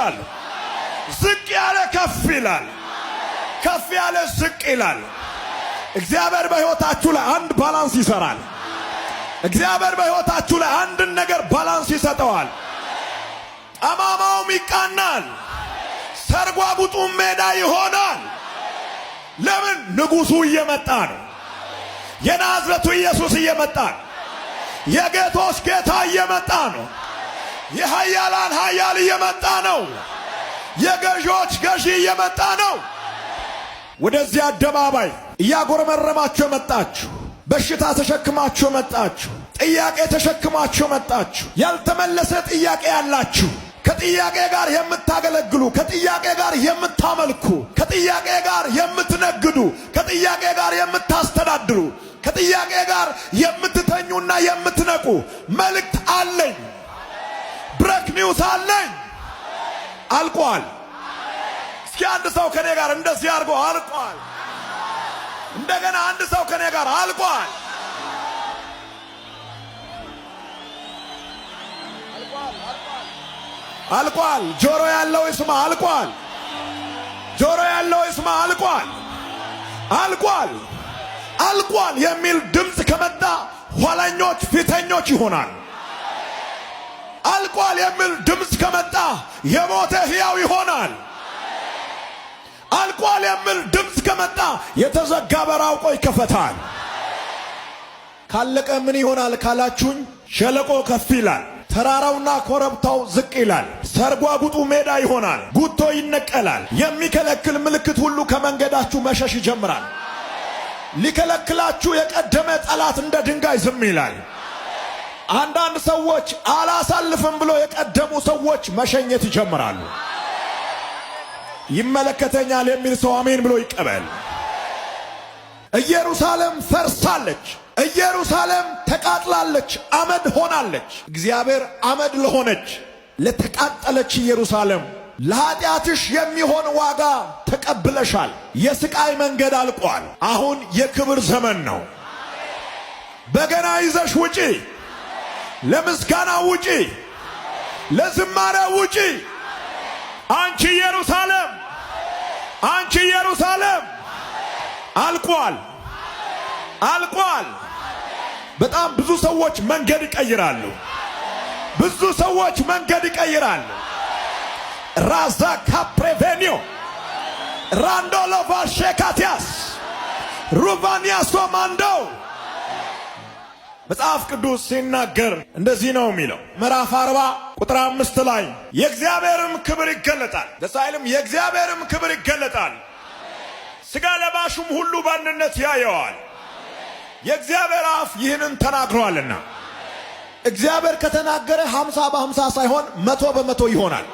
ሰምቻለሁ። ዝቅ ያለ ከፍ ይላል፣ ከፍ ያለ ዝቅ ይላል። እግዚአብሔር በሕይወታችሁ ላይ አንድ ባላንስ ይሰራል። እግዚአብሔር በሕይወታችሁ ላይ አንድን ነገር ባላንስ ይሰጠዋል። ጠማማውም ይቃናል፣ ሰርጓጉጡም ሜዳ ይሆናል። ለምን? ንጉሡ እየመጣ ነው። የናዝረቱ ኢየሱስ እየመጣ ነው። የጌቶች ጌታ እየመጣ ነው። የኃያላን ኃያል እየመጣ ነው። የገዢዎች ገዢ እየመጣ ነው። ወደዚህ አደባባይ እያጎረመረማችሁ መጣችሁ። በሽታ ተሸክማችሁ መጣችሁ። ጥያቄ ተሸክማችሁ መጣችሁ። ያልተመለሰ ጥያቄ ያላችሁ፣ ከጥያቄ ጋር የምታገለግሉ፣ ከጥያቄ ጋር የምታመልኩ፣ ከጥያቄ ጋር የምትነግዱ፣ ከጥያቄ ጋር የምታስተዳድሩ፣ ከጥያቄ ጋር የምትተኙና የምትነቁ መልእክት አለኝ። ብሬክ ኒውስ አለኝ። አልቋል። እስኪ አንድ ሰው ከኔ ጋር እንደዚህ አድርጎ አልቋል። እንደገና አንድ ሰው ከኔ ጋር አልቋል። አልቋል። ጆሮ ያለው ይስማ። አልቋል። ጆሮ ያለው ይስማ። አልቋል። አልቋል። አልቋል የሚል ድምፅ ከመጣ ኋለኞች ፊተኞች ይሆናል። አልቋል የሚል ድምፅ ከመጣ የሞተ ሕያው ይሆናል። አልቋል የሚል ድምፅ ከመጣ የተዘጋ በር አውቆ ይከፈታል። ካለቀ ምን ይሆናል ካላችሁኝ፣ ሸለቆ ከፍ ይላል፣ ተራራውና ኮረብታው ዝቅ ይላል፣ ሰርጓጉጡ ሜዳ ይሆናል፣ ጉቶ ይነቀላል። የሚከለክል ምልክት ሁሉ ከመንገዳችሁ መሸሽ ይጀምራል። ሊከለክላችሁ የቀደመ ጠላት እንደ ድንጋይ ዝም ይላል። አንዳንድ ሰዎች አላሳልፍም ብሎ የቀደሙ ሰዎች መሸኘት ይጀምራሉ። ይመለከተኛል የሚል ሰው አሜን ብሎ ይቀበል። ኢየሩሳሌም ፈርሳለች። ኢየሩሳሌም ተቃጥላለች፣ አመድ ሆናለች። እግዚአብሔር አመድ ለሆነች ለተቃጠለች ኢየሩሳሌም ለኃጢአትሽ የሚሆን ዋጋ ተቀብለሻል። የስቃይ መንገድ አልቋል። አሁን የክብር ዘመን ነው። በገና ይዘሽ ውጪ፣ ለምስጋና ውጪ፣ ለዝማሬ ውጪ። አንቺ ኢየሩሳሌም፣ አንቺ ኢየሩሳሌም አልቋል፣ አልቋል። በጣም ብዙ ሰዎች መንገድ ይቀይራሉ። ብዙ ሰዎች መንገድ ይቀይራሉ። ራዛ ካፕሬቬኒዮ ራንዶሎቫ ሼካቲያስ ሩቫኒያስ ማንዶ መጽሐፍ ቅዱስ ሲናገር እንደዚህ ነው የሚለው። ምዕራፍ 40 ቁጥር 5 ላይ የእግዚአብሔርም ክብር ይገለጣል። ደስ አይልም? የእግዚአብሔርም ክብር ይገለጣል፣ ሥጋ ለባሹም ሁሉ በአንድነት ያየዋል። የእግዚአብሔር አፍ ይህንን ተናግሯልና እግዚአብሔር ከተናገረ 50 በ50 ሳይሆን 100 በ100 ይሆናል።